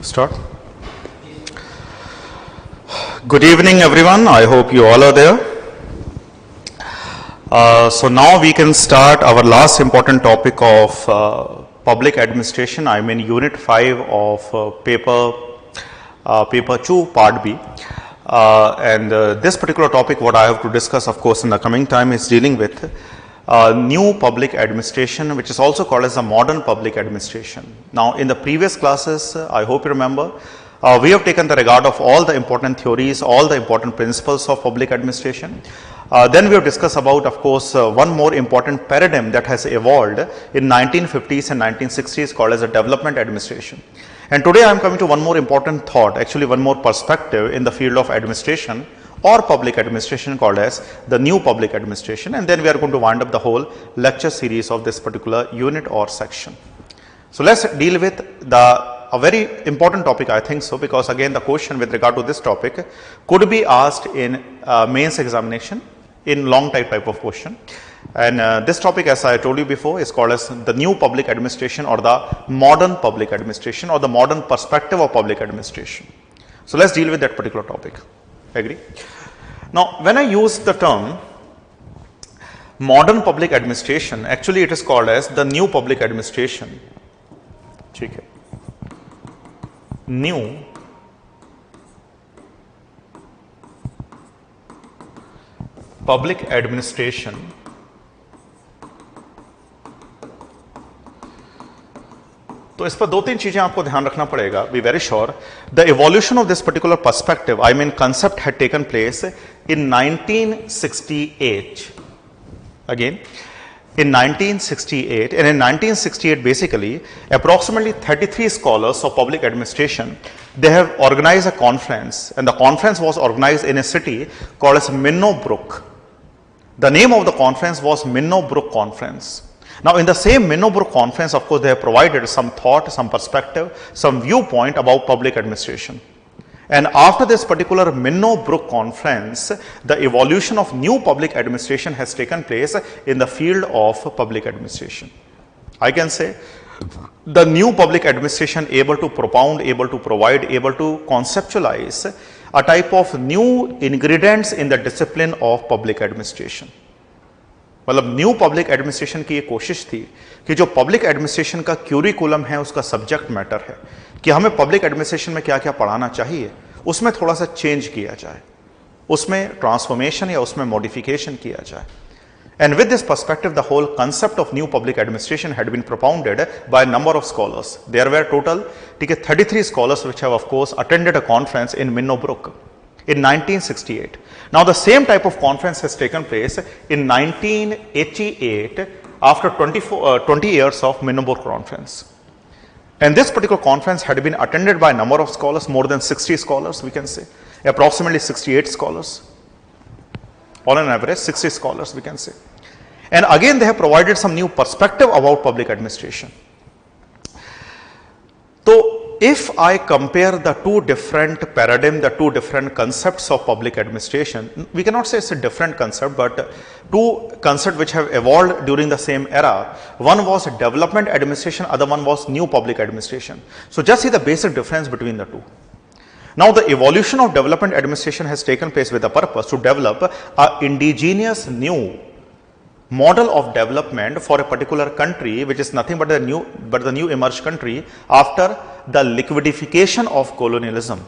Start. Good evening, everyone. I hope you all are there. So now we can start our last important topic of public administration. I mean Unit 5 of paper 2, Part B. And this particular topic, what I have to discuss, of course, in the coming time is dealing with new public administration, which is also called as a modern public administration. Now, in the previous classes, I hope you remember, we have taken the regard of all the important theories, all the important principles of public administration. Then we have discussed about, of course, one more important paradigm that has evolved in 1950s and 1960s called as a development administration. And today I am coming to one more important thought, actually one more perspective in the field of administration or public administration called as the new public administration, and then we are going to wind up the whole lecture series of this particular unit or section. So let's deal with a very important topic, I think so, because again the question with regard to this topic could be asked in mains examination in long type of question. And this topic, as I told you before, is called as the new public administration or the modern public administration or the modern perspective of public administration. So let's deal with that particular topic. Agree? Now, when I use the term modern public administration, actually it is called as the new public administration. Okay. New public administration तो इस पर दो तीन चीजें आपको ध्यान रखना पड़ेगा. B very sure the evolution of this particular perspective, I mean concept had taken place in 1968. Again, in 1968, and in 1968 basically approximately 33 scholars of public administration, they have organized a conference, and the conference was organized in a city called as Minnowbrook. The name of the conference was Minnowbrook Conference. Now, in the same Minnowbrook Conference, of course, they have provided some thought, some perspective, some viewpoint about public administration. And after this particular Minnowbrook Conference, the evolution of new public administration has taken place in the field of public administration. I can say the new public administration able to propound, able to provide, able to conceptualize a type of new ingredients in the discipline of public administration. मतलब new public administration की ये कोशिश थी कि जो public administration का curriculum है, उसका सब्जेक्ट मैटर है कि हमें पब्लिक एडमिनिस्ट्रेशन में क्या क्या पढ़ाना चाहिए, उसमें थोड़ा सा चेंज किया जाए, उसमें ट्रांसफॉर्मेशन या उसमें मॉडिफिकेशन किया जाए. And with this perspective the whole concept of new public administration had been propounded by number of scholars. There were total 33 scholars which have of course attended a conference in Minnowbrook in 1968. Now, the same type of conference has taken place in 1988 after 20 years of Minnowbrook Conference. And this particular conference had been attended by a number of scholars, more than 60 scholars, we can say, approximately 68 scholars, on an average 60 scholars, we can say. And again, they have provided some new perspective about public administration. So, if I compare the two different paradigms, the two different concepts of public administration, we cannot say it's a different concept, but two concepts which have evolved during the same era. One was development administration, other one was new public administration. So just see the basic difference between the two. Now the evolution of development administration has taken place with the purpose to develop an indigenous new model of development for a particular country, which is nothing but the new emerged country after the liquidification of colonialism.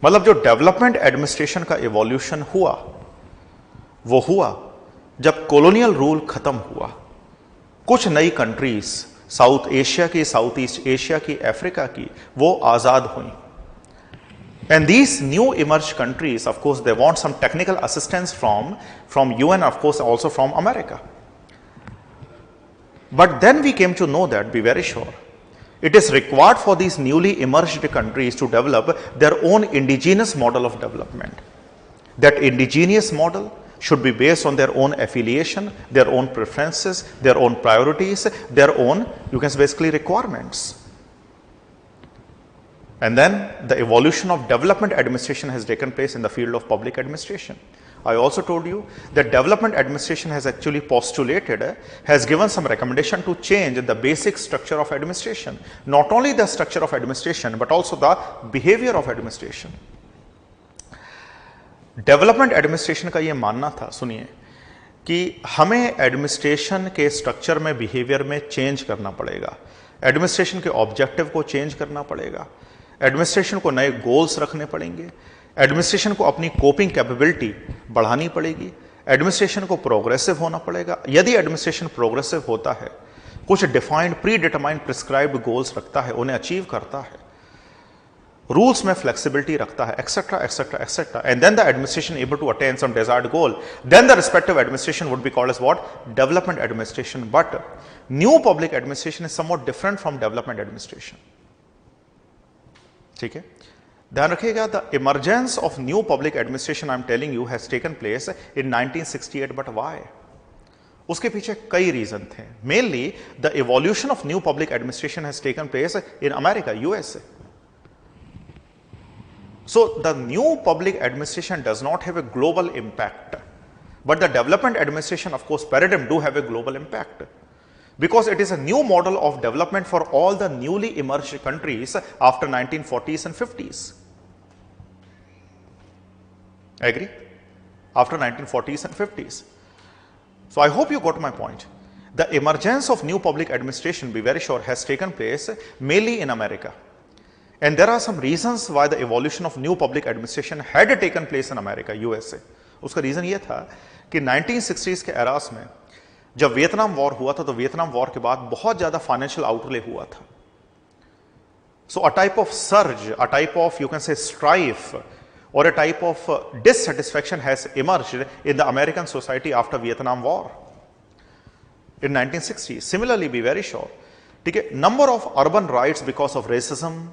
मतलब जो development administration का evolution हुआ, वो हुआ जब colonial rule खत्म हुआ. कुछ नई कंट्रीज, साउथ एशिया की, साउथ ईस्ट एशिया की, अफ्रीका की, वो आजाद हुई. And these new emerged countries, of course, they want some technical assistance from UN, of course, also from America. But then we came to know that, be very sure, it is required for these newly emerged countries to develop their own indigenous model of development. That indigenous model should be based on their own affiliation, their own preferences, their own priorities, their own, you can say, basically requirements. And then the evolution of development administration has taken place in the field of public administration. I also told you that development administration has actually postulated, has given some recommendation to change the basic structure of administration. Not only the structure of administration, but also the behavior of administration. Development administration का ये मानना था, सुनिए, कि हमें administration के structure में, behaviour में चेंज करना पड़ेगा, एडमिनिस्ट्रेशन के ऑब्जेक्टिव को चेंज करना पड़ेगा, एडमिनिस्ट्रेशन को नए गोल्स रखने पड़ेंगे, एडमिनिस्ट्रेशन को अपनी कोपिंग कैपेबिलिटी बढ़ानी पड़ेगी, एडमिनिस्ट्रेशन को प्रोग्रेसिव होना पड़ेगा। यदि एडमिनिस्ट्रेशन प्रोग्रेसिव होता है, कुछ defined, pre determined, prescribed goals रखता है, उन्हें अचीव करता है, रूल्स में फ्लेक्सिबिलिटी रखता है, etcetera etcetera etcetera, and then the administration able to attain some desired goal, then the respective administration would be called as what? Development administration. But new public administration is somewhat different from development administration. ठीक है, ध्यान रखिएगा, the emergence of new public administration I am telling you has taken place in 1968, but why? उसके पीछे कई reason थे। Mainly the evolution of new public administration has taken place in America, USA. So the new public administration does not have a global impact, but the development administration, of course, paradigm do have a global impact, because it is a new model of development for all the newly emerged countries after 1940s and 50s. Agree? After 1940s and 50s. So I hope you got my point. The emergence of new public administration, be very sure, has taken place mainly in America. And there are some reasons why the evolution of new public administration had taken place in America, USA. उसका reason ये था कि 1960s के eras में जब Vietnam war हुआ था, तो वियतनाम वॉर के बाद बहुत ज्यादा फाइनेंशियल आउटले हुआ था। So a type of surge, a type of, you can say, strife, or a type of dissatisfaction has emerged in the American society after Vietnam War in 1960s. Similarly, be very sure, ठीक है, number of urban riots because of racism,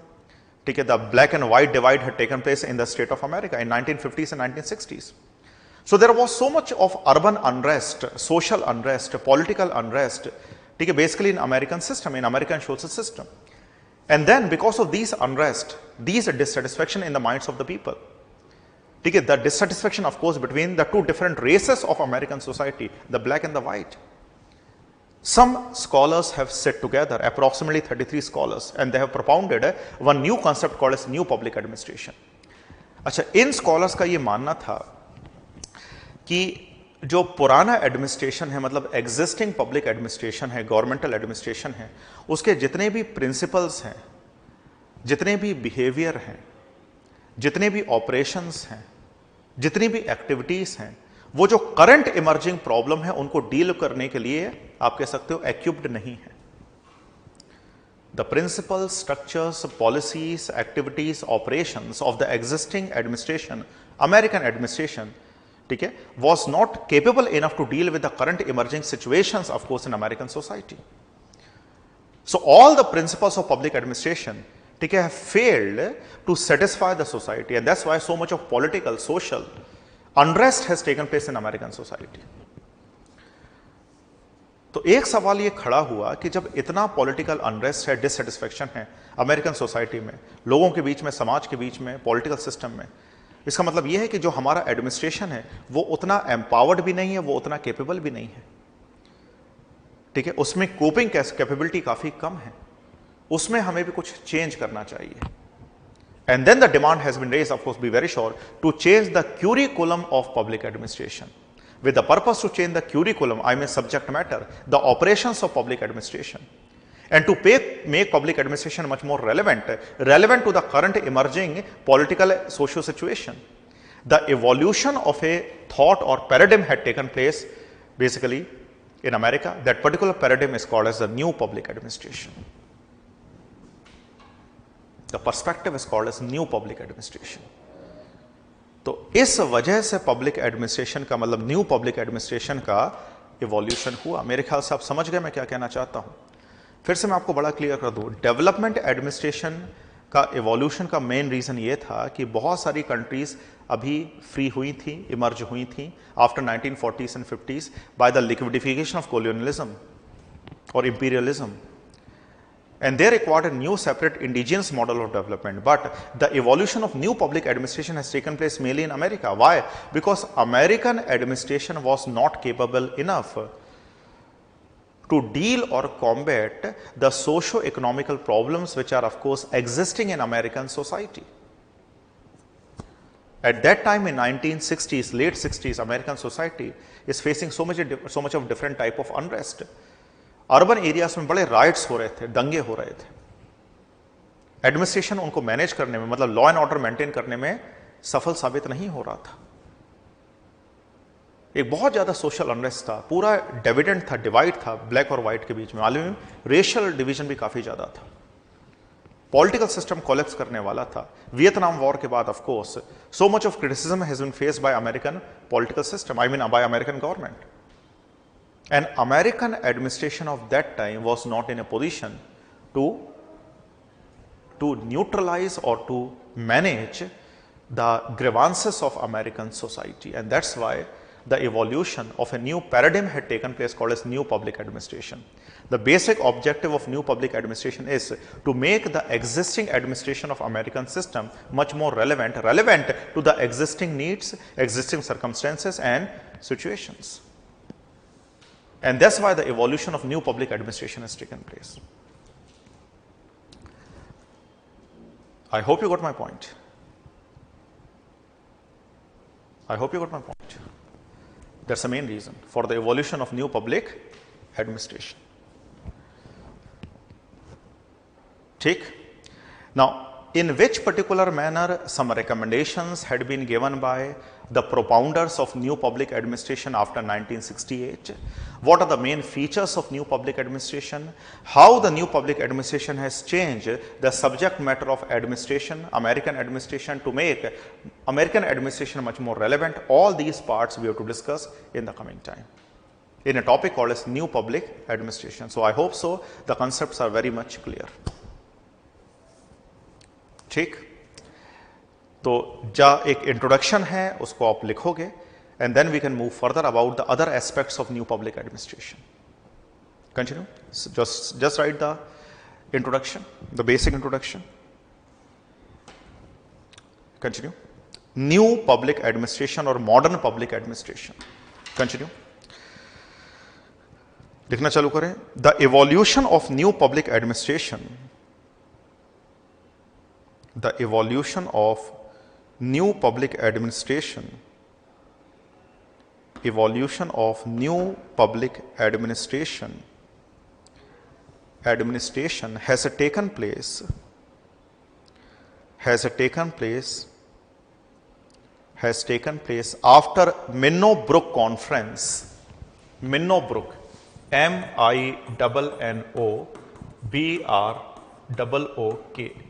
ठीक है, the black and white divide had taken place in the state of America in 1950s and 1960s. So there was so much of urban unrest, social unrest, political unrest, ठीक है, basically in American system, in American social system. And then because of these unrest, these dissatisfaction in the minds of the people, ठीक है, the dissatisfaction, of course, between the two different races of American society, the black and the white. Some scholars have sat together, approximately 33 scholars, and they have propounded one new concept called as new public administration. अच्छा, इन scholars का ये मानना था कि जो पुराना administration है, मतलब एग्जिस्टिंग पब्लिक एडमिनिस्ट्रेशन है, गवर्नमेंटल एडमिनिस्ट्रेशन है, उसके जितने भी प्रिंसिपल्स हैं, जितने भी बिहेवियर हैं, जितने भी ऑपरेशंस हैं, जितनी भी एक्टिविटीज हैं, वो जो करंट इमर्जिंग प्रॉब्लम है उनको डील करने के लिए आप कह सकते हो इक्विप्ड नहीं है। The principal, structures, policies, activities, operations of the existing administration, American administration, ठीक है, was not capable enough to deal with the current emerging situations, of course, in American society. So all the principles of public administration, ठीक है, have failed to satisfy the society, and that's why so much of political, social unrest has taken place in American society. तो एक सवाल ये खड़ा हुआ कि जब इतना पॉलिटिकल अनरेस्ट है, डिससेटिस्फैक्शन है अमेरिकन सोसाइटी में, लोगों के बीच में, समाज के बीच में, पॉलिटिकल सिस्टम में, इसका मतलब यह है कि जो हमारा एडमिनिस्ट्रेशन है वो उतना एम्पावर्ड भी नहीं है, वो उतना कैपेबल भी नहीं है, ठीक है, उसमें कोपिंग कैपेबिलिटी काफी कम है, उसमें हमें भी कुछ चेंज करना चाहिए। And then the demand has been raised, of course, be very sure, to change the curriculum of public administration with the purpose to change the curriculum, I mean subject matter, the operations of public administration, and to make public administration much more relevant to the current emerging political social situation. The evolution of a thought or paradigm had taken place basically in America. That particular paradigm is called as the new public administration. The perspective is called as new public administration. तो इस वजह से public administration का मतलब new public administration का evolution हुआ। मेरे ख्याल से आप समझ गए मैं क्या कहना चाहता हूं। फिर से मैं आपको बड़ा क्लियर कर दूं, डेवलपमेंट एडमिनिस्ट्रेशन का इवोल्यूशन का मेन रीजन ये था कि बहुत सारी कंट्रीज अभी फ्री हुई थी, इमर्ज हुई थी after 1940s and 50s by the liquidification of colonialism और imperialism, and they required a new separate indigenous model of development. But the evolution of new public administration has taken place mainly in America. Why? Because American administration was not capable enough to deal or combat the socio-economical problems which are of course existing in American society. At that time in 1960s, late 60s, American society is facing so much of different type of unrest. Urban areas में बड़े rights हो रहे थे, दंगे हो रहे थे, administration उनको मैनेज करने में, मतलब लॉ एंड ऑर्डर मेंटेन करने में सफल साबित नहीं हो रहा था। एक बहुत ज्यादा सोशल अनरेस्ट था, पूरा डिविडेंड था, डिवाइड था ब्लैक और व्हाइट के बीच में, मालूम है, रेशियल डिवीजन भी काफी ज्यादा था, पॉलिटिकल सिस्टम कोलैप्स करने वाला था। वियतनाम वॉर के बाद of course so much of criticism has been faced by American political system, I mean by American government, and American administration of that time was not in a position to neutralize or to manage the grievances of American society, and that's why the evolution of a new paradigm had taken place called as new public administration. The basic objective of new public administration is to make the existing administration of American system much more relevant to the existing needs, existing circumstances and situations. And that's why the evolution of new public administration has taken place. I hope you got my point. I hope you got my point. That's the main reason for the evolution of new public administration. Take now, in which particular manner some recommendations had been given by the propounders of new public administration after 1968. What are the main features of new public administration? How the new public administration has changed the subject matter of administration, American administration, to make American administration much more relevant. All these parts we have to discuss in the coming time in a topic called as new public administration. So I hope so the concepts are very much clear. ठीक, तो जा एक introduction है उसको आप लिखोगे and then we can move further about the other aspects of new public administration. Continue. So just write the introduction, the basic introduction. Continue. New public administration or modern public administration. Continue. लिखना चालू करें. The evolution of new public administration. The evolution of new public administration, evolution of new public administration has taken place after Minnowbrook Conference. Minnowbrook, M-I-N-N-O-B-R-O-O-K,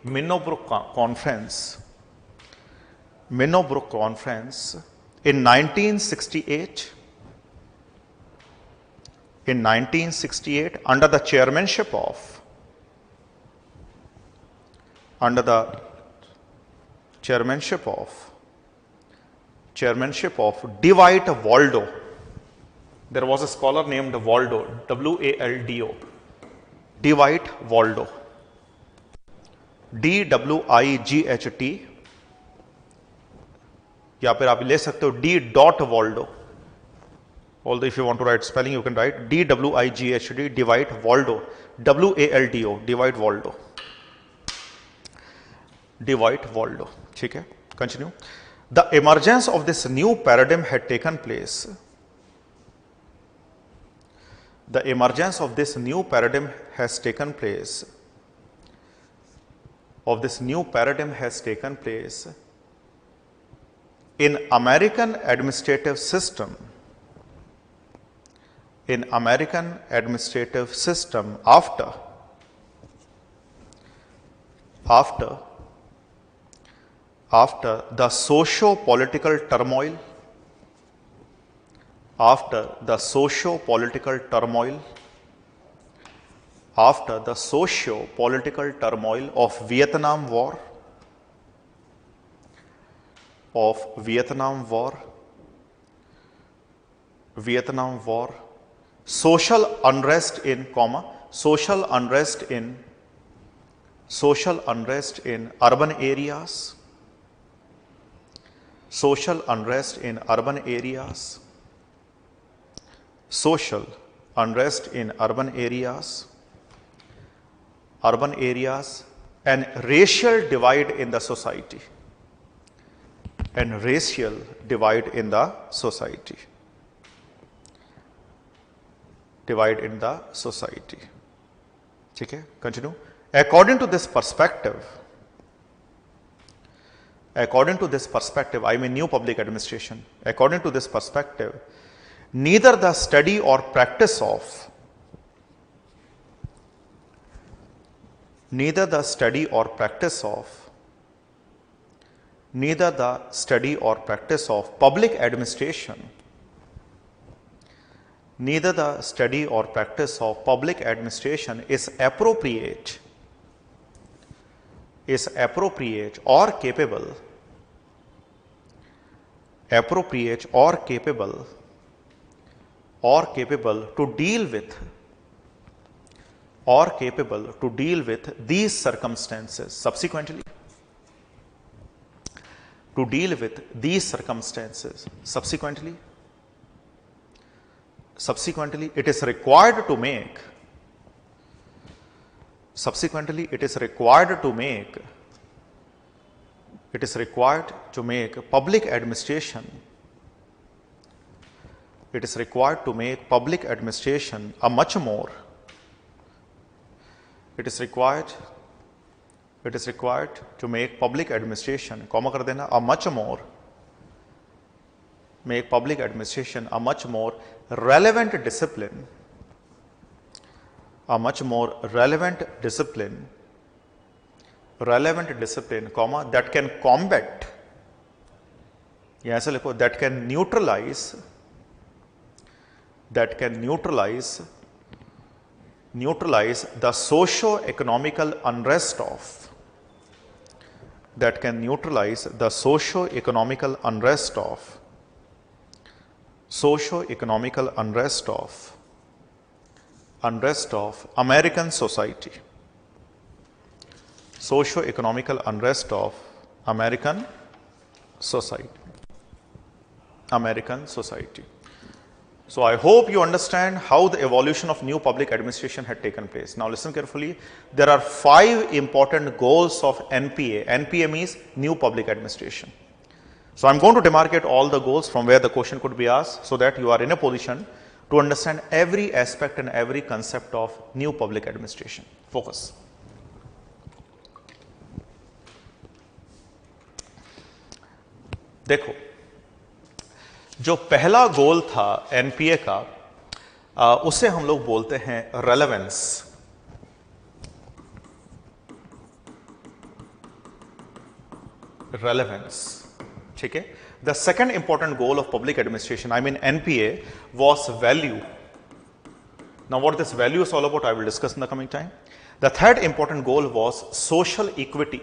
Minnowbrook Conference. Minnowbrook Conference in 1968. In 1968, under the chairmanship of Dwight Waldo. There was a scholar named Waldo, W-A-L-D-O, Dwight Waldo, D-W-I-G-H-T, या फिर आप ले सकते हो D.Waldo. Although if you want to write spelling, you can write D-W-I-G-H-T, Dwight Waldo, W-A-L-D-O, Dwight Waldo. Dwight Waldo. ठीक है, continue. The emergence of this new paradigm had taken place. The emergence of this new paradigm has taken place. In American administrative system. In American administrative system after the socio-political turmoil, after the socio-political turmoil of Vietnam War, social unrest in social unrest in urban areas, social unrest in urban areas, social unrest in urban areas, and racial divide in the society, and racial divide in the society, divide in the society. ठीक है, continue. According to this perspective, I mean new public administration, according to this perspective, neither the study or practice of public administration is appropriate or capable to deal with these subsequently it is required to make public administration a much more relevant discipline, that can combat, या ऐसे लिखो, that can neutralize the socio-economical unrest of, American society. Socio-economical unrest of American society. So I hope you understand how the evolution of new public administration had taken place. Now listen carefully. There are 5 important goals of NPA. NPA means new public administration. So I'm going to demarcate all the goals from where the question could be asked, so that you are in a position to understand every aspect and every concept of new public administration. Focus. देखो, जो पहला गोल था NPA का, उसे हम लोग बोलते हैं रेलेवेंस। ठीक है। The second important goal of public administration, I mean NPA, was value. Now what this value is all about, I will discuss in the coming time. The third important goal was social equity.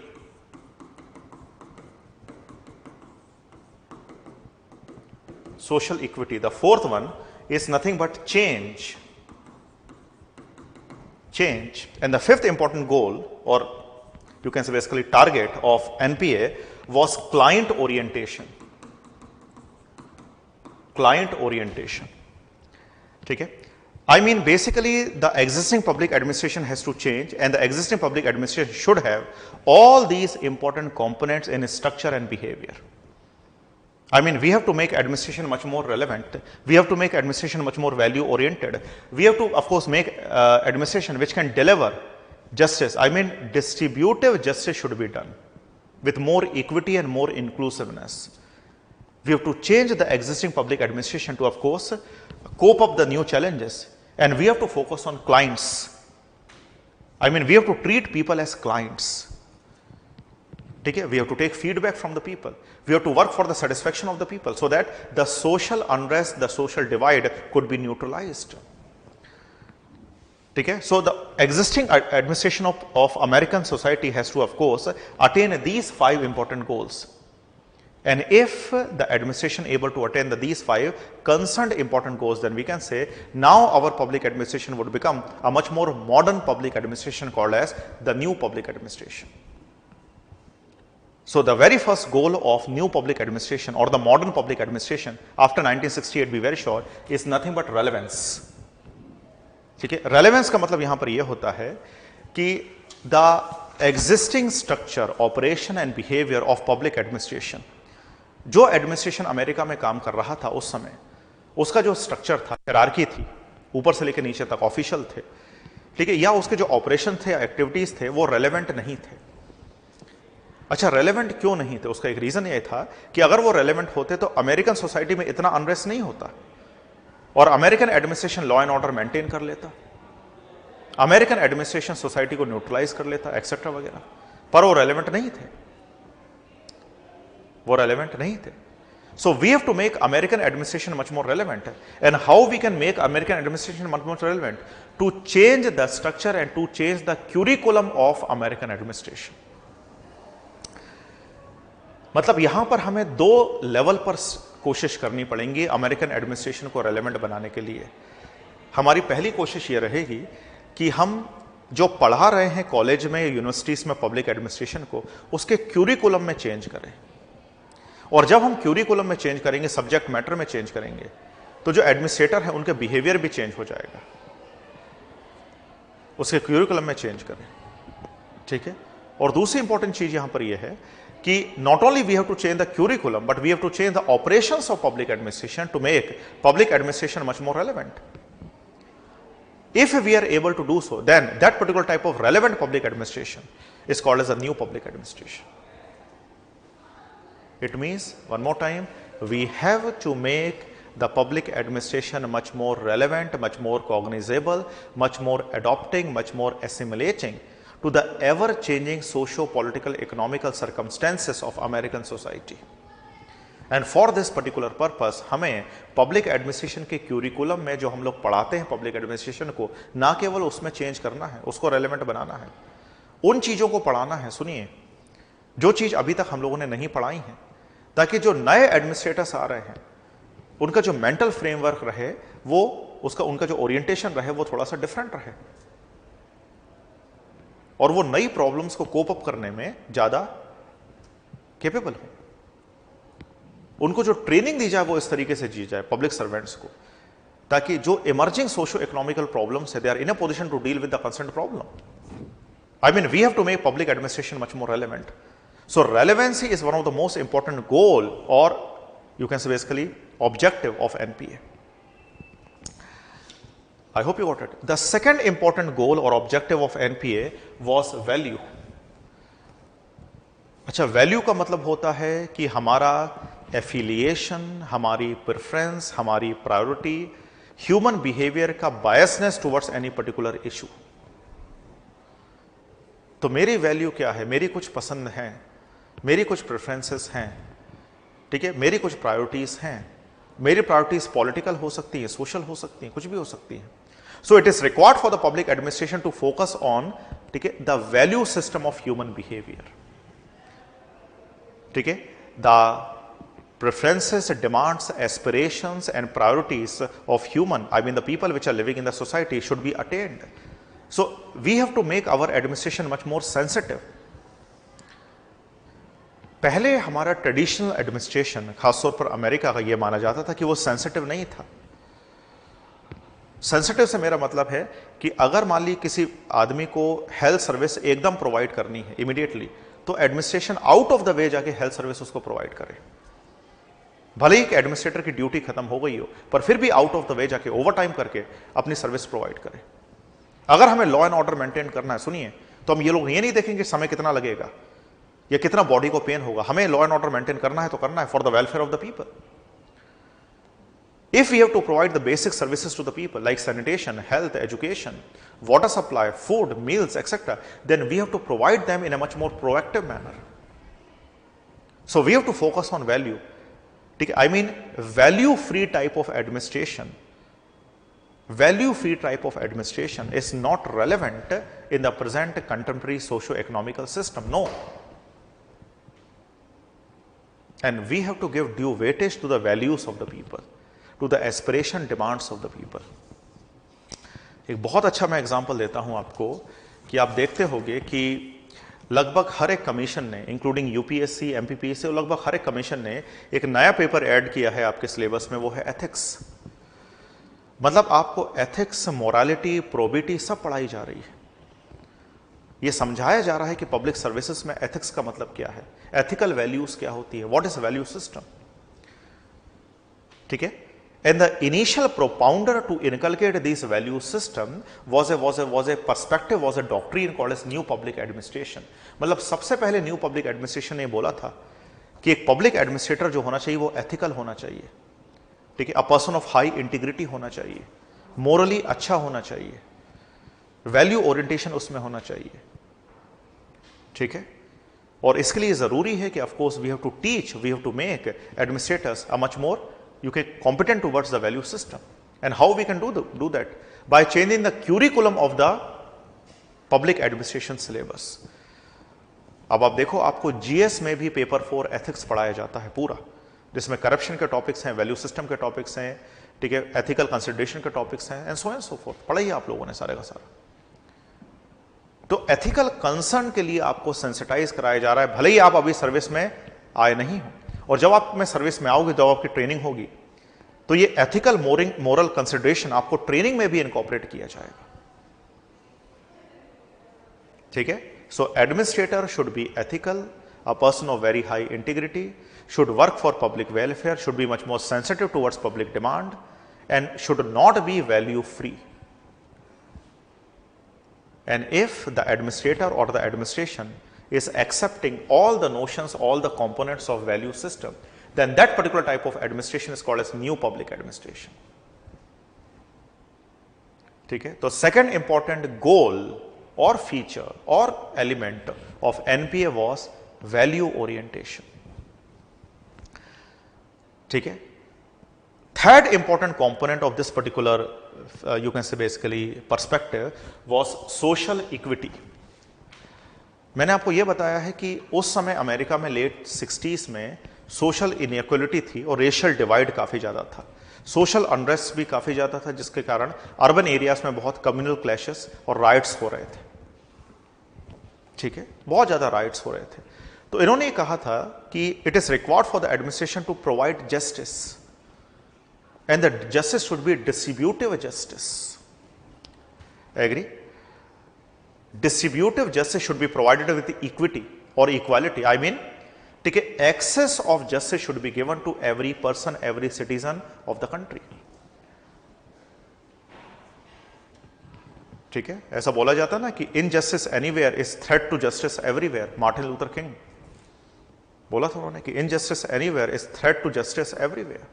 Social equity. The fourth one is nothing but change. And the fifth important goal, or you can say basically target of NPA, was client orientation. ठीक है। I mean basically the existing public administration has to change, and the existing public administration should have all these important components in structure and behavior. I mean, we have to make administration much more relevant. We have to make administration much more value oriented. We have to, of course, make administration which can deliver justice. I mean, distributive justice should be done with more equity and more inclusiveness. We have to change the existing public administration to, of course, cope up the new challenges. And we have to focus on clients. I mean, we have to treat people as clients. Okay? We have to take feedback from the people. We have to work for the satisfaction of the people, so that the social unrest, the social divide could be neutralized. Okay? So the existing administration of American society has to, of course, attain these 5 important goals. And if the administration able to attain these 5 concerned important goals, then we can say now our public administration would become a much more modern public administration called as the new public administration. So the very first goal of new public administration or the modern public administration after 1968, be very sure, is nothing but relevance. ठीक है, relevance का मतलब यहां पर यह होता है कि the existing structure, operation and behaviour of public administration, जो एडमिनिस्ट्रेशन अमेरिका में काम कर रहा था उस समय, उसका जो स्ट्रक्चर था, हायरार्की थी, ऊपर से लेकर नीचे तक ऑफिशियल थे, ठीक है, या उसके जो ऑपरेशन थे, एक्टिविटीज थे, वो रेलेवेंट नहीं थे। अच्छा, रेलेवेंट क्यों नहीं थे? उसका एक रीजन यह था कि अगर वो रेलेवेंट होते तो अमेरिकन सोसाइटी में इतना अनरेस्ट नहीं होता और American administration law and order maintain कर लेता, अमेरिकन एडमिनिस्ट्रेशन सोसाइटी को न्यूट्रलाइज कर लेता, एक्सेट्रा वगैरह। पर वो रेलेवेंट नहीं थे, वो रेलेवेंट नहीं थे। So we have to make American administration much more relevant. And how we can make American administration much more relevant? To change the structure and to change the curriculum of American administration. मतलब यहां पर हमें 2 level पर कोशिश करनी पड़ेगी American administration को relevant बनाने के लिए। हमारी पहली कोशिश यह रहेगी कि हम जो पढ़ा रहे हैं कॉलेज में, यूनिवर्सिटीज में पब्लिक एडमिनिस्ट्रेशन को, उसके क्यूरिकुलम में चेंज करें। और जब हम क्यूरिकुलम में चेंज करेंगे, सब्जेक्ट मैटर में चेंज करेंगे, तो जो एडमिनिस्ट्रेटर है उनके बिहेवियर भी चेंज हो जाएगा। उसके क्यूरिकुलम में चेंज करें, ठीक है। और दूसरी इंपॉर्टेंट चीज यहां पर यह है कि not only we have to change the curriculum, but we have to change the operations of public administration to make public administration much more relevant. If we are able to do so, then that particular type of relevant public administration is called as a new public administration. It means, one more time, we have to make the public administration much more relevant, much more cognizable, much more adopting, much more assimilating to the ever-changing socio-political economical circumstances of American society. And for this particular purpose, हमें public administration के curriculum में जो हम लोग पढ़ाते हैं public administration को, ना केवल उसमें change करना है, उसको relevant बनाना है, उन चीज़ों को पढ़ाना है। सुनिए, जो चीज़ अभी तक हम लोगों ने नहीं पढ़ाई है, ताकि जो नए एडमिनिस्ट्रेटर्स आ रहे हैं उनका जो मेंटल फ्रेमवर्क रहे, वो उनका जो ओरिएंटेशन रहे, वो थोड़ा सा डिफरेंट रहे और वो नई प्रॉब्लम्स को कोप अप करने में ज्यादा कैपेबल हो। उनको जो ट्रेनिंग दी जाए वो इस तरीके से दी जाए पब्लिक सर्वेंट्स को, ताकि जो इमर्जिंग सोशियो इकोनॉमिकल प्रॉब्लम्स है, they are in a position to deal with the concerned problem. I mean, we have to make public administration much more relevant. So relevancy is one of the most important goal, और you can say basically objective of NPA. I hope you got it. The second important goal or objective of NPA was value. अच्छा, value का मतलब होता है कि हमारा affiliation, हमारी preference, हमारी प्रायोरिटी, ह्यूमन बिहेवियर का biasness towards any particular issue. तो मेरी वैल्यू क्या है? मेरी कुछ पसंद हैं, मेरी कुछ प्रेफरेंसेस हैं, ठीक है, मेरी कुछ प्रायोरिटीज हैं। मेरी प्रायोरिटीज पॉलिटिकल हो सकती है, सोशल हो सकती है, कुछ भी हो सकती है। So it is required for the public administration to focus on, ठीक है, the value system of human behaviour, ठीक है, the preferences, demands, aspirations and priorities of human, I mean the people which are living in the society, should be attained. So we have to make our administration much more sensitive. पहले हमारा traditional administration, खासतौर पर America का, यह माना जाता था कि वो सेंसिटिव नहीं था। सेंसिटिव से मेरा मतलब है कि अगर मान ली किसी आदमी को हेल्थ सर्विस एकदम प्रोवाइड करनी है इमीडिएटली, तो administration out of the way जाके हेल्थ सर्विस उसको प्रोवाइड करे। भले ही एडमिनिस्ट्रेटर की ड्यूटी खत्म हो गई हो, पर फिर भी आउट ऑफ द वे जाके ओवर टाइम करके अपनी सर्विस प्रोवाइड करे। अगर हमें लॉ एंड ऑर्डर मेंटेन करना है, सुनिए, तो हम ये लोग ये नहीं देखेंगे समय कितना लगेगा या कितना बॉडी को पेन होगा। हमें लॉ एंड ऑर्डर मेंटेन करना है तो करना है, for the welfare of the people. If we have to provide the basic services to the people like sanitation, health, education, water supply, food, meals, etc., then we have to provide them in a much more proactive manner. So we have to focus on value. I mean, value-free type of administration. Value-free type of administration is not relevant in the present contemporary socio-economical system. No. and we have to give due weightage to the values of the people, to the aspiration demands of the people. एक बहुत अच्छा मैं example देता हूं आपको कि आप देखते होंगे कि लगभग हर एक कमीशन ने, इंक्लूडिंग यूपीएससी, एमपीपीएससी, और लगभग हर एक कमीशन ने एक नया पेपर ऐड किया है आपके सिलेबस में, वो है एथिक्स। मतलब आपको एथिक्स, मोरालिटी, प्रोबिटी सब पढ़ाई जा रही है। ये समझाया जा रहा है कि पब्लिक सर्विसेज में एथिक्स का मतलब क्या है, एथिकल वैल्यूज क्या होती है, व्हाट इज वैल्यू सिस्टम। ठीक है। And the initial propounder to inculcate this value system was a perspective, was a doctrine called as new public administration. मतलब सबसे पहले न्यू पब्लिक एडमिनिस्ट्रेशन ने बोला था कि एक पब्लिक एडमिनिस्ट्रेटर जो होना चाहिए वो एथिकल होना चाहिए। ठीक है। अ पर्सन ऑफ हाई इंटीग्रिटी होना चाहिए, मोरली अच्छा होना चाहिए, वैल्यू ओरिएंटेशन उसमें होना चाहिए। ठीक है। और इसके लिए जरूरी है कि of course we have to teach, we have to make administrators a much more competent towards the value system. And how we can do that? By changing the curriculum of the public administration syllabus. अब आप देखो, आपको GS में भी paper 4 ethics पढ़ाया जाता है पूरा, जिसमें करप्शन के टॉपिक्स हैं, वैल्यू सिस्टम के टॉपिक्स हैं, ठीक है, एथिकल कंसिडरेशन के टॉपिक्स हैं, एंड सो फोर्थ। पढ़ाइए आप लोगों ने सारे का सारा। तो एथिकल कंसर्न के लिए आपको सेंसिटाइज कराया जा रहा है, भले ही आप अभी सर्विस में आए नहीं हो। और जब आप में सर्विस में आओगे, जब आपकी ट्रेनिंग होगी, तो ये एथिकल मोरल कंसिडरेशन आपको ट्रेनिंग में भी इनकॉर्पोरेट किया जाएगा। ठीक है। So administrator should be ethical, a person of very high integrity, should work for public welfare, should be much more sensitive towards public demand, and should not be value free. And if the administrator or the administration is accepting all the notions, all the components of value system, then that particular type of administration is called as new public administration. ठीक है। तो second important goal or feature or element of NPA was value orientation. ठीक है। Third important component of this particular you can say basically perspective was social equity. मैंने आपको यह बताया है कि उस समय अमेरिका में लेट 60s में सोशल इनइक्वालिटी थी और रेशियल डिवाइड काफी ज्यादा था, सोशल अनरेस्ट भी काफी ज्यादा था, जिसके कारण अर्बन एरियाज में बहुत कम्युनल क्लैशेस और राइट्स हो रहे थे। ठीक है। बहुत ज्यादा राइट्स हो रहे थे। तो इन्होंने कहा था कि it is required for the administration to provide justice, and the justice should be distributive justice. Agree? Distributive justice should be provided with equity or equality. I mean, ठीक है, access of justice should be given to every person, every citizen of the country. ठीक है। ऐसा बोला जाता है ना कि injustice anywhere is threat to justice everywhere. Martin Luther king बोला था उन्होंने कि injustice anywhere is threat to justice everywhere.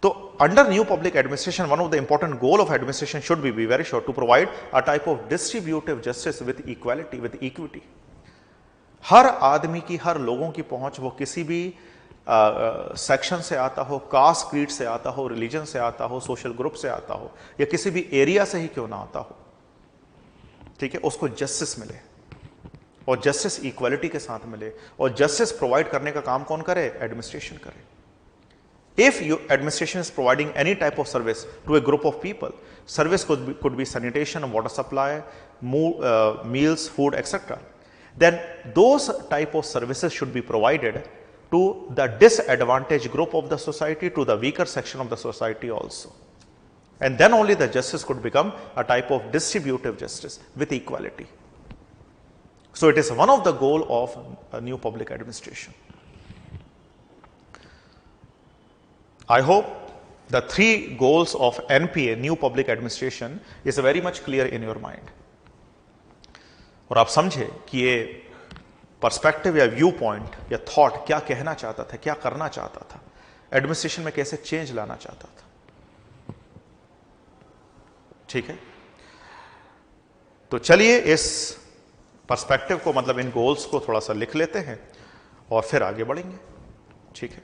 So under new public administration, one of the important goal of administration should be very sure to provide a type of distributive justice with equality, with equity. हर आदमी की, हर लोगों की पहुंच, वो किसी भी section से आता हो, कास्ट क्रीड से आता हो, रिलीजन से आता हो, सोशल ग्रुप से आता हो, या किसी भी एरिया से ही क्यों ना आता हो, ठीक है, उसको जस्टिस मिले, और जस्टिस इक्वालिटी के साथ मिले। और जस्टिस प्रोवाइड करने का काम कौन करे? एडमिनिस्ट्रेशन करे। If your administration is providing any type of service to a group of people, service could be sanitation, water supply, meals, food, etc., then those type of services should be provided to the disadvantaged group of the society, to the weaker section of the society also. And then only the justice could become a type of distributive justice with equality. So it is one of the goal of a new public administration. I hope the 3 goals of NPA, New Public Administration, is very much clear in your mind. और आप समझे कि ये perspective या view point या thought क्या कहना चाहता था, क्या करना चाहता था, एडमिनिस्ट्रेशन में कैसे चेंज लाना चाहता था। ठीक है। तो चलिए इस पर्सपेक्टिव को, मतलब इन गोल्स को थोड़ा सा लिख लेते हैं और फिर आगे बढ़ेंगे। ठीक है।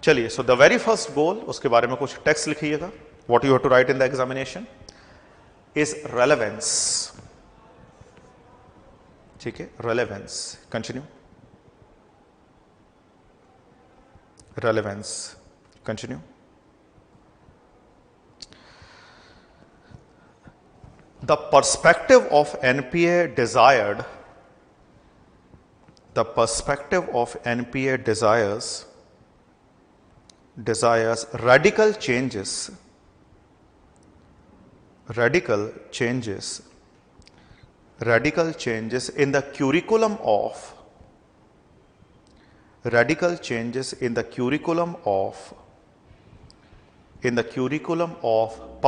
चलिए, so the very first goal, उसके बारे में कुछ टेक्स्ट लिखिएगा। What you have to write in the examination is relevance. ठीक है, relevance. Continue. relevance. Continue. The perspective of NPA desired, the perspective of NPA desires radical changes in the curriculum of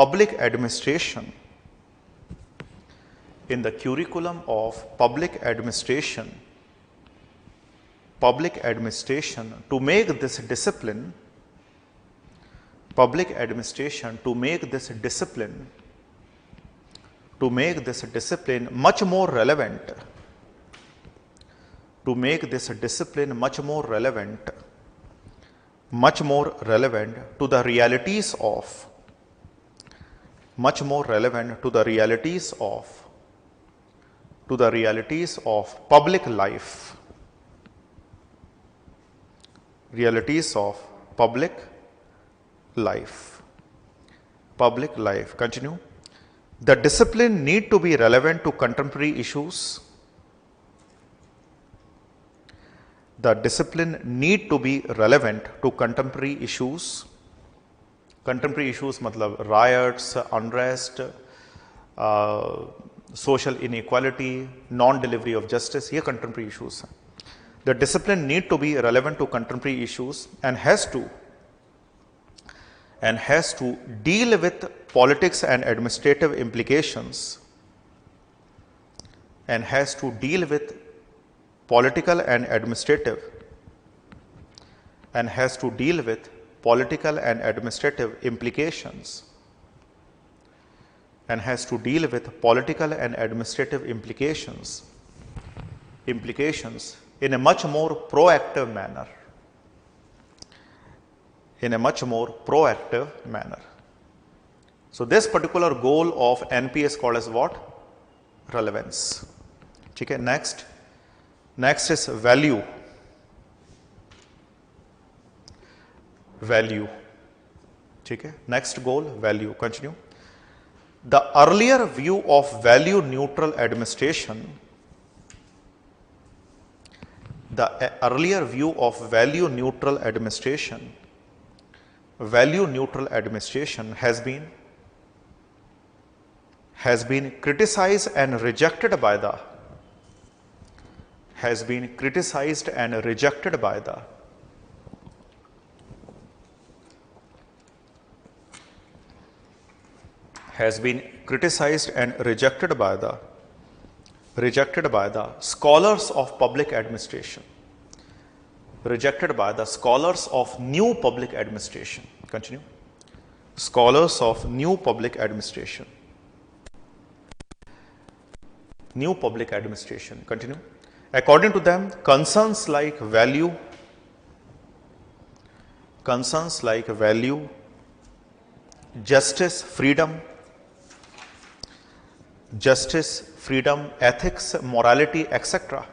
public administration, to make this discipline much more relevant, to the realities of public life, Continue. The discipline need to be relevant to contemporary issues. Contemporary issues मतलब riots, unrest, social inequality, non-delivery of justice, ये contemporary issues हैं. The discipline need to be relevant to contemporary issues and has to deal with politics and administrative implications, political and administrative implications in a much more proactive manner. So this particular goal of NPA is called as what? Relevance. Okay, next is value. Okay, next goal, value. Continue. The earlier view of value neutral administration has been criticized and rejected by the scholars of public administration, new public administration. Continue. Scholars of new public administration. Continue. According to them, concerns like value, justice, freedom, ethics, morality, etc.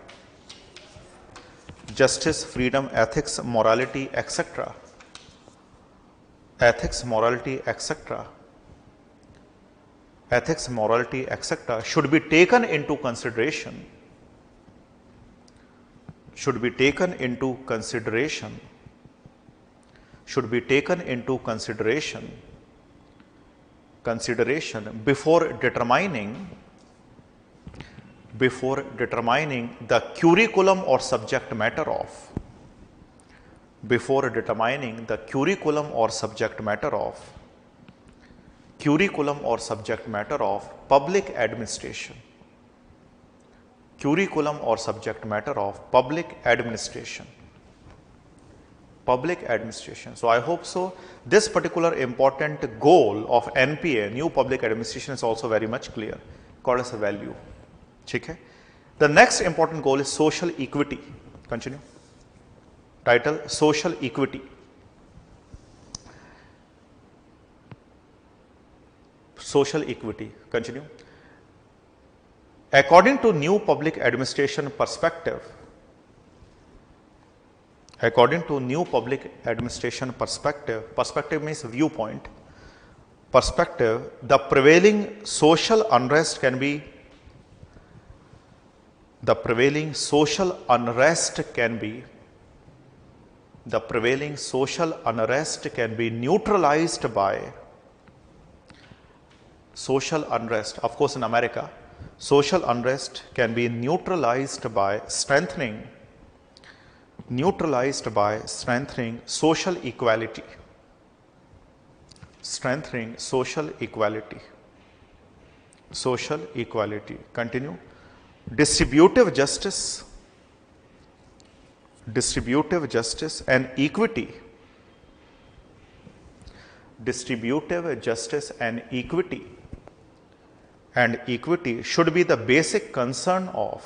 Should be taken into consideration before determining the curriculum or subject matter of public administration. So I hope so. This particular important goal of NPA, new public administration, is also very much clear, called as a value. Okay? The next important goal is social equity. Continue. Title: Social equity. Continue. According to new public administration perspective, According to new public administration perspective, perspective means viewpoint, perspective, the prevailing social unrest can be neutralized by social unrest. Of course, in America, social unrest can be neutralized by strengthening social equality. Strengthening social equality. Continue. Distributive justice and equity. Should be the basic concern of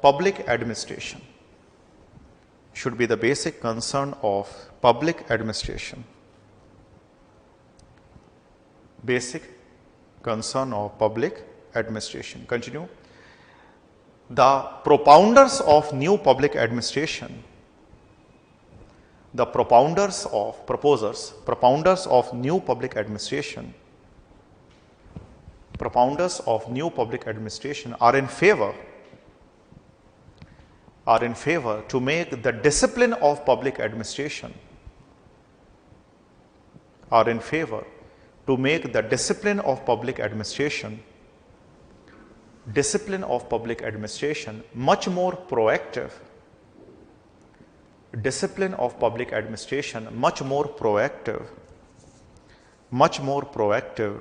public administration. Should be the basic concern of public administration. Basic concern of public administration. Continue. The propounders of new public administration, propounders of new public administration are in favor to make the discipline of public administration much more proactive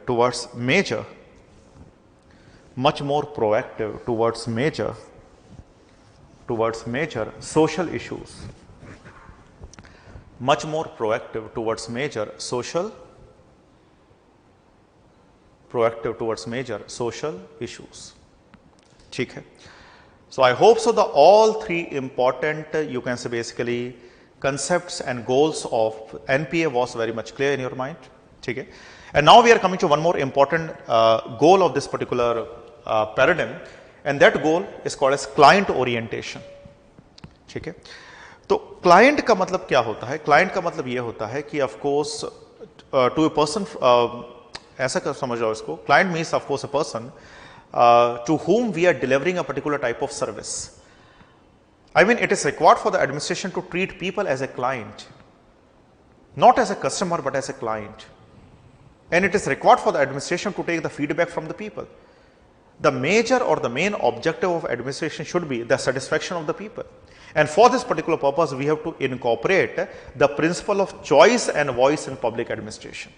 towards major social issues. ठीक है. So I hope so that all three important, you can say basically, concepts and goals of NPA was very much clear in your mind. ठीक है. And now we are coming to one more important goal of this particular paradigm, and that goal is called as client orientation. ठीक है. तो client का मतलब क्या होता है? क्लाइंट का मतलब ये होता है कि of course to a person, ऐसा कर समझ लो इसको, client means of course a person to whom we are delivering a particular type of service. I mean, it is required for the administration to treat people as a client, not as a customer but as a client, and it is required for the administration to take the feedback from the people. The major or the main objective of administration should be the satisfaction of the people, and for this particular purpose we have to incorporate the principle of choice and voice in public administration.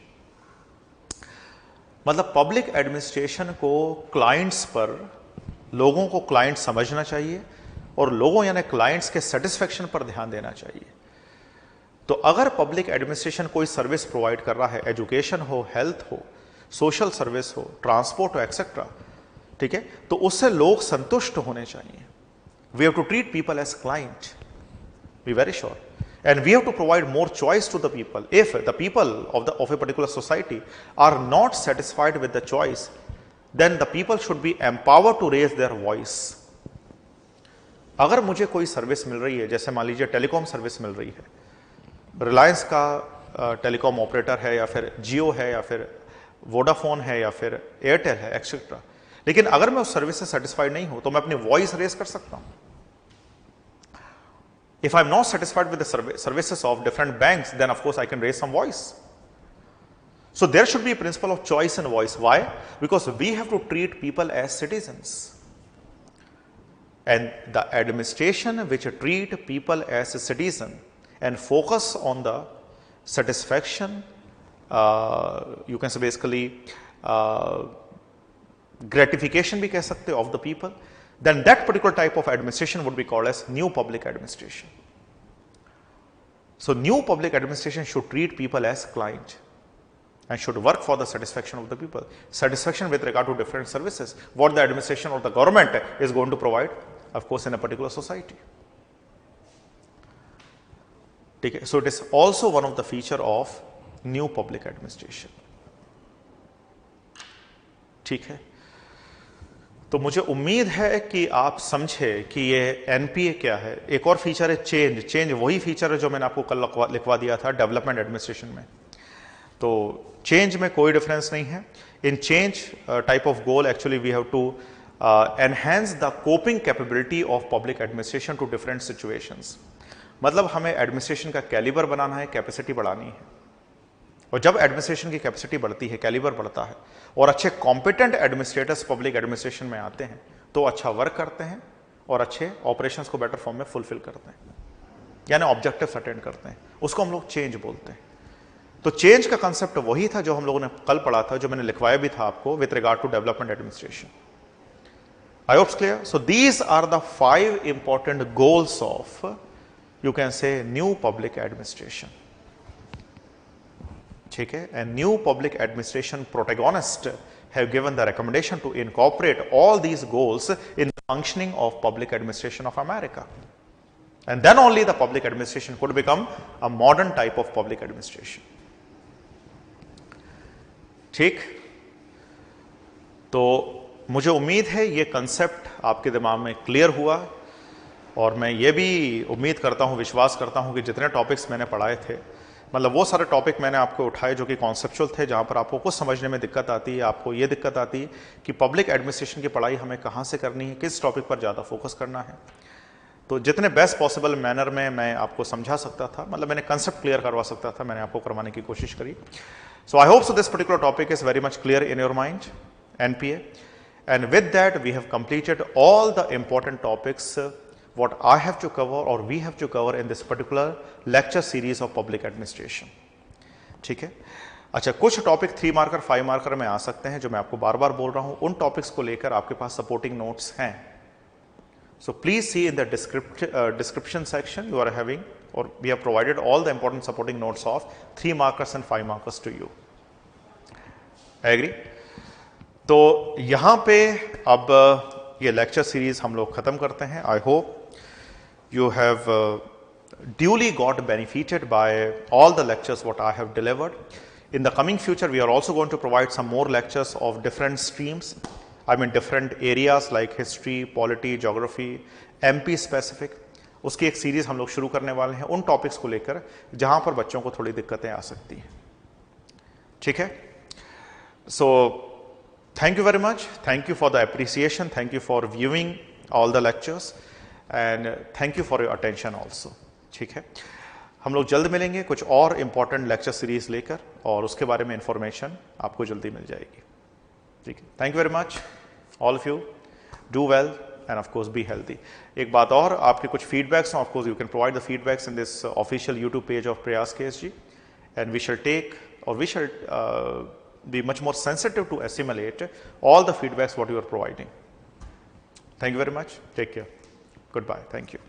मतलब public administration को clients पर, लोगों को client समझना चाहिए और लोगों यानी क्लाइंट्स के सेटिस्फेक्शन पर ध्यान देना चाहिए. तो अगर पब्लिक एडमिनिस्ट्रेशन कोई सर्विस प्रोवाइड कर रहा है, एजुकेशन हो, हेल्थ हो, सोशल सर्विस हो, ट्रांसपोर्ट हो, एक्सेट्रा, ठीक है, तो उससे लोग संतुष्ट होने चाहिए. We have to treat people as client, be very sure. And we have to provide more choice to the people. If the people of a particular society are not satisfied with the choice, then the people should be empowered to raise their voice. अगर मुझे कोई service मिल रही है, जैसे मान लीजिए telecom service मिल रही है, रिलायंस का टेलीकॉम ऑपरेटर है या फिर जियो है या फिर वोडाफोन है या फिर एयरटेल है, एक्सेट्रा, लेकिन अगर मैं उस सर्विस से सेटिस्फाइड नहीं हूं तो मैं अपनी वॉइस रेज कर सकता हूं. If I'm not satisfied with the services of different banks, then of course I can raise some voice. So there should be a principle of choice and voice. Why? Because we have to treat people as citizens. And the administration which treat people as a citizen and focus on the satisfaction, you can say basically gratification भी कह सकते हो of the people, then that particular type of administration would be called as new public administration. So new public administration should treat people as client and should work for the satisfaction of the people. Satisfaction with regard to different services, what the administration or the government is going to provide, of course, in a particular society. ठीक है. So it is also one of the feature of new public administration. ठीक है. तो मुझे उम्मीद है कि आप समझे कि ये एनपीए क्या है. एक और फीचर है चेंज. चेंज वही फीचर है जो मैंने आपको कल लिखवा दिया था डेवलपमेंट एडमिनिस्ट्रेशन में. तो चेंज में कोई डिफरेंस नहीं है. In change type of goal actually we have to enhance the coping capability of public administration to different situations. मतलब हमें एडमिनिस्ट्रेशन का कैलिबर बनाना है, कैपेसिटी बढ़ानी है. और जब एडमिनिस्ट्रेशन की कैपेसिटी बढ़ती है, कैलिबर बढ़ता है और अच्छे कॉम्पिटेंट एडमिनिस्ट्रेटर्स पब्लिक एडमिनिस्ट्रेशन में आते हैं तो अच्छा वर्क करते हैं और अच्छे ऑपरेशंस को बेटर फॉर्म में फुलफिल करते हैं, यानी ऑब्जेक्टिव्स अटेंड करते हैं. उसको हम लोग चेंज बोलते हैं. तो चेंज का कंसेप्ट वही था जो हम लोगों ने कल पढ़ा था, जो मैंने लिखवाया भी था आपको with regard to development administration. I hope clear. So these are the 5 important goals of, you can say, new public administration. ठीक है. And new public administration protagonists have given the recommendation to incorporate all these goals in the functioning of public administration of America. And then only the public administration could become a modern type of public administration. ठीक. तो मुझे उम्मीद है ये concept आपके दिमाग में clear हुआ. और मैं ये भी उम्मीद करता हूँ, विश्वास करता हूँ कि जितने टॉपिक्स मैंने पढ़ाए थे, मतलब वो सारे टॉपिक मैंने आपको उठाए जो कि कॉन्सेप्चुअल थे, जहाँ पर आपको कुछ समझने में दिक्कत आती है. आपको ये दिक्कत आती है कि पब्लिक एडमिनिस्ट्रेशन की पढ़ाई हमें कहाँ से करनी है, किस टॉपिक पर ज़्यादा फोकस करना है. तो जितने बेस्ट पॉसिबल मैनर में मैं आपको समझा सकता था, मतलब मैंने कंसेप्ट क्लियर करवा सकता था, मैंने आपको करवाने की कोशिश करी. So I hope so this particular topic is very much clear in your mind, NPA. And with that we have completed all the important topics what I have to cover or we have to cover in this particular lecture series of public administration. ठीक है. अच्छा, कुछ topic 3 marker 5 marker में आ सकते हैं जो मैं आपको बार बार बोल रहा हूं. उन टॉपिक्स को लेकर आपके पास सपोर्टिंग नोट्स हैं. So please see in the description section you are having, और we have provided all the important supporting notes of 3 markers and 5 markers to you. Agree. तो यहां पे अब ये लेक्चर सीरीज हम लोग खत्म करते हैं. I hope you have duly got benefited by all the lectures what I have delivered. In the coming future, we are also going to provide some more lectures of different streams. I mean different areas like history, polity, geography, MP specific. उसकी एक series हम लोग शुरू करने वाले हैं उन topics को लेकर जहां पर बच्चों को थोड़ी दिक्कतें आ सकती हैं. ठीक है. So thank you very much. Thank you for the appreciation. Thank you for viewing all the lectures. And thank you for your attention also. ठीक है. हम लोग जल्द मिलेंगे कुछ और इंपॉर्टेंट लेक्चर सीरीज लेकर, और उसके बारे में इंफॉर्मेशन आपको जल्दी मिल जाएगी. ठीक है. Thank you very much all of you. Do well and of course be healthy. एक बात और, आपके कुछ फीडबैक्स हैं, of course you can provide the feedbacks in this official YouTube page of Prayas KSG, and we shall take और we shall be much more sensitive to assimilate all the feedbacks what you are providing. Thank you very much. Take care. Goodbye. Thank you.